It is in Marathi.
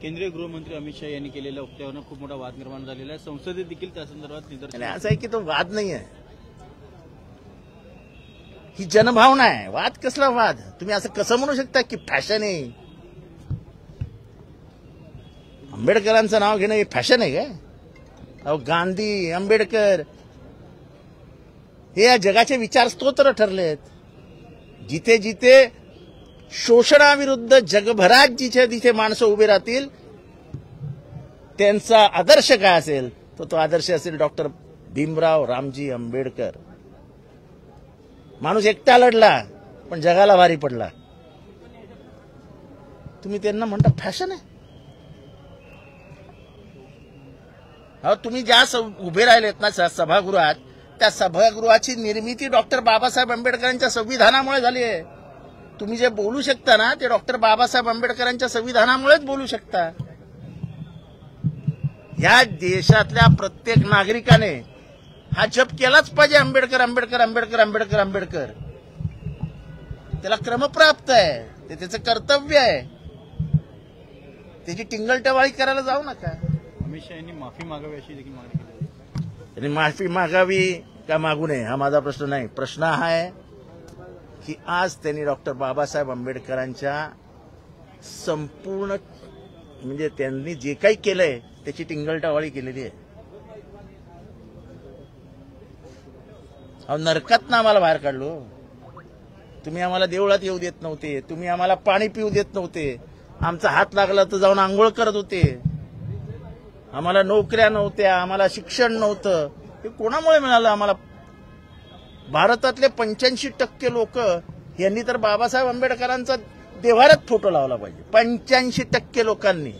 केंद्रीय गृहमंत्री अमित शाह यांनी केलेल्या वक्तव्यानं खूप मोठा वाद निर्माण झालेला आहे. संसदेत देखील त्या संदर्भात निदर्शन असं आहे की तो वाद नाही आहे, ही जनभावना आहे. वाद कसला वाद? तुम्ही असं कसं म्हणू शकता की फॅशन आहे? आंबेडकरांचं नाव घेणं हे फॅशन आहे काय? अहो, गांधी, आंबेडकर हे या जगाचे विचारस्तोत्र ठरलेत. जिथे जिथे शोषणाविरुद्ध जगभरात जिथे जिथे माणसं उभे राहतील त्यांचा आदर्श काय असेल तो आदर्श असेल डॉक्टर भीमराव रामजी आंबेडकर. माणूस एकटा लढला पण जगाला भारी पडला. तुम्ही त्यांना म्हणता फॅशन आहे? अहो, तुम्ही ज्या उभे राहिलेत ना सभागृहात, त्या सभागृहाची निर्मिती डॉक्टर बाबासाहेब आंबेडकरांच्या संविधानामुळे झाली आहे. तुम्ही जे बोलू शकता ना ते डॉक्टर बाबासाहेब आंबेडकरांच्या संविधानामुळेच बोलू शकता. या देशातल्या प्रत्येक नागरिकाने हा जप केलाच पाहिजे, आंबेडकर आंबेडकर आंबेडकर आंबेडकर आंबेडकर. त्याला क्रमप्राप्त आहे, ते त्याचं कर्तव्य आहे. त्याची टिंगलटवाळी करायला जाऊ नका. अमित शाह यांनी माफी मागावी अशी देखील मागणी केली. त्यांनी माफी मागावी का मागू नये हा माझा प्रश्न नाही. प्रश्न हा आहे की आज त्यांनी डॉक्टर बाबासाहेब आंबेडकरांच्या संपूर्ण म्हणजे त्यांनी जे काही केलंय त्याची टिंगलटावाळी केलेली आहे. अहो, नरकातनं आम्हाला बाहेर काढलो. तुम्ही आम्हाला देवळात येऊ देत नव्हते, तुम्ही आम्हाला पाणी पिऊ देत नव्हते, आमचा हात लागला तर जाऊन आंघोळ करत होते, आम्हाला नोकऱ्या नव्हत्या, आम्हाला शिक्षण नव्हतं. हे कोणामुळे मिळालं आम्हाला? भारतातले 85% लोक यांनी तर बाबासाहेब आंबेडकरांचा देव्हाऱ्यात फोटो लावला पाहिजे. 85% लोकांनी.